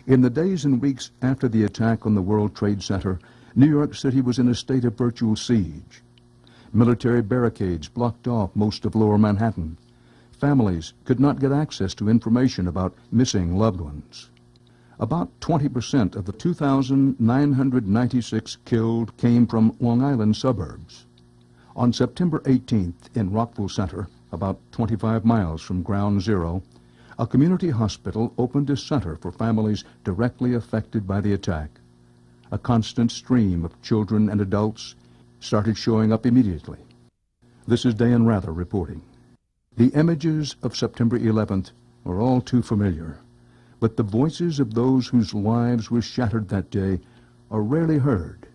In the days and weeks after the attack on the World Trade Center, New York City was in a state of virtual siege. Military barricades blocked off most of lower Manhattan. Families could not get access to information about missing loved ones. About 20% of the 2,996 killed came from Long Island suburbs. On September 18th in Rockville Center, about 25 miles from Ground Zero, a community hospital opened a center for families directly affected by the attack. A constant stream of children and adults started showing up immediately. This is Dan Rather reporting. The images of September 11th are all too familiar, but the voices of those whose lives were shattered that day are rarely heard.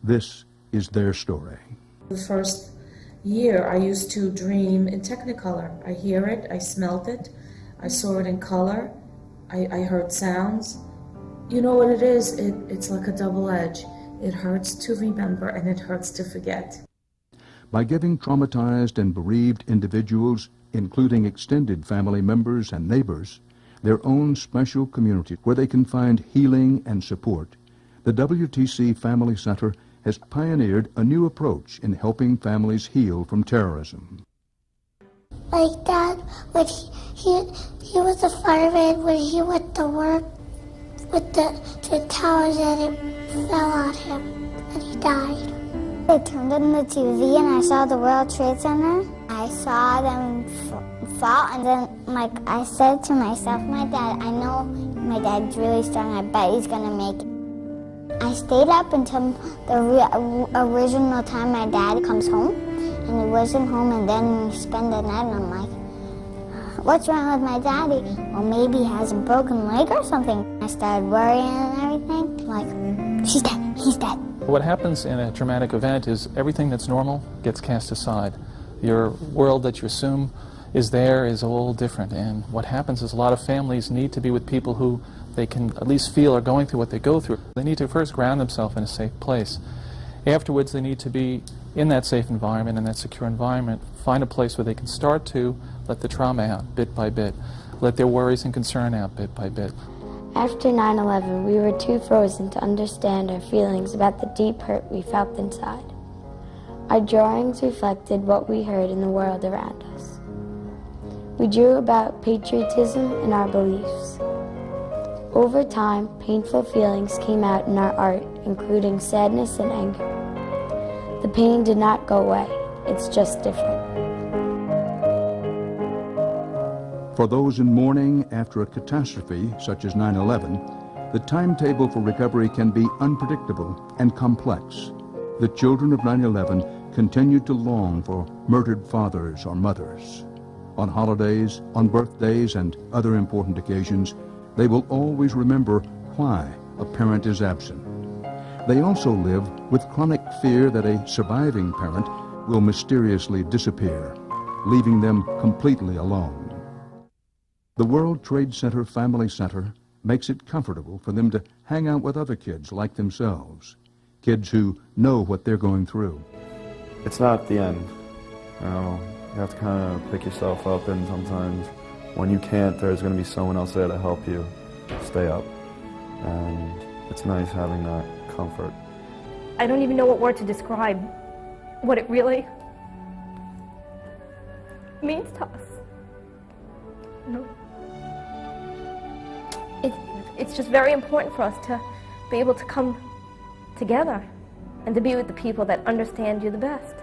This is their story. The first year I used to dream in Technicolor. I hear it, I smelt it, I saw it in color, I heard sounds. You know what it is? It's like a double edge. It hurts to remember and it hurts to forget. By giving traumatized and bereaved individuals, including extended family members and neighbors, their own special community where they can find healing and support, the WTC Family Center has pioneered a new approach in helping families heal from terrorism. My dad, when he was a fireman, when he went to work with the towers and it fell on him and he died. I turned on the TV and I saw the World Trade Center. I saw them fall, and then I said to myself, I know my dad's really strong, I bet he's gonna make it. I stayed up until the original time my dad comes home, and he wasn't home, and then we spend the night, and I'm like, what's wrong with my daddy? Well, maybe he has a broken leg or something. I started worrying and everything, like, he's dead. What happens in a traumatic event is everything that's normal gets cast aside. Your world that you assume is there is all different, and what happens is a lot of families need to be with people who they can at least feel are going through what they go through. They need to first ground themselves in a safe place. Afterwards, they need to be in that safe environment, in that secure environment, find a place where they can start to let the trauma out bit by bit, let their worries and concern out bit by bit. After 9/11, we were too frozen to understand our feelings about the deep hurt we felt inside. Our drawings reflected what we heard in the world around us. We drew about patriotism and our beliefs. Over time, painful feelings came out in our art, including sadness and anger. The pain did not go away, it's just different. For those in mourning after a catastrophe such as 9/11, the timetable for recovery can be unpredictable and complex. The children of 9/11 continue to long for murdered fathers or mothers. On holidays, on birthdays, and other important occasions, they will always remember why a parent is absent. They also live with chronic fear that a surviving parent will mysteriously disappear, leaving them completely alone. The World Trade Center Family Center makes it comfortable for them to hang out with other kids like themselves, kids who know what they're going through. It's not the end. You have to kind of pick yourself up, and sometimes when you can't, there's going to be someone else there to help you stay up. And it's nice having that comfort. I don't even know what word to describe what it really means to us. No. It's just very important for us to be able to come together and to be with the people that understand you the best.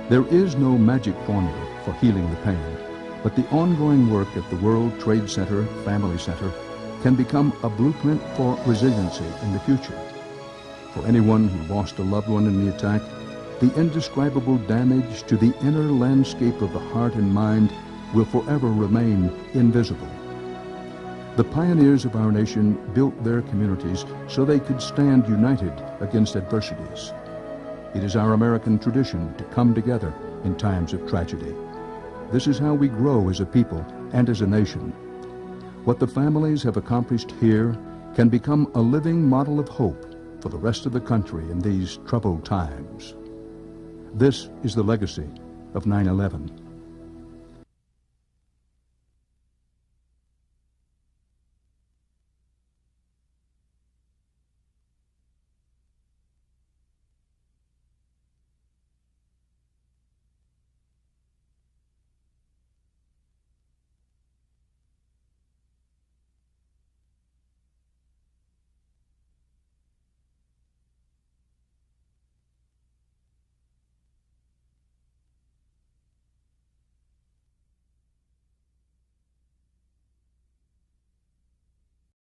There is no magic formula for healing the pain, but the ongoing work at the World Trade Center Family Center can become a blueprint for resiliency in the future. For anyone who lost a loved one in the attack, the indescribable damage to the inner landscape of the heart and mind will forever remain invisible. The pioneers of our nation built their communities so they could stand united against adversities. It is our American tradition to come together in times of tragedy. This is how we grow as a people and as a nation. What the families have accomplished here can become a living model of hope for the rest of the country in these troubled times. This is the legacy of 9/11.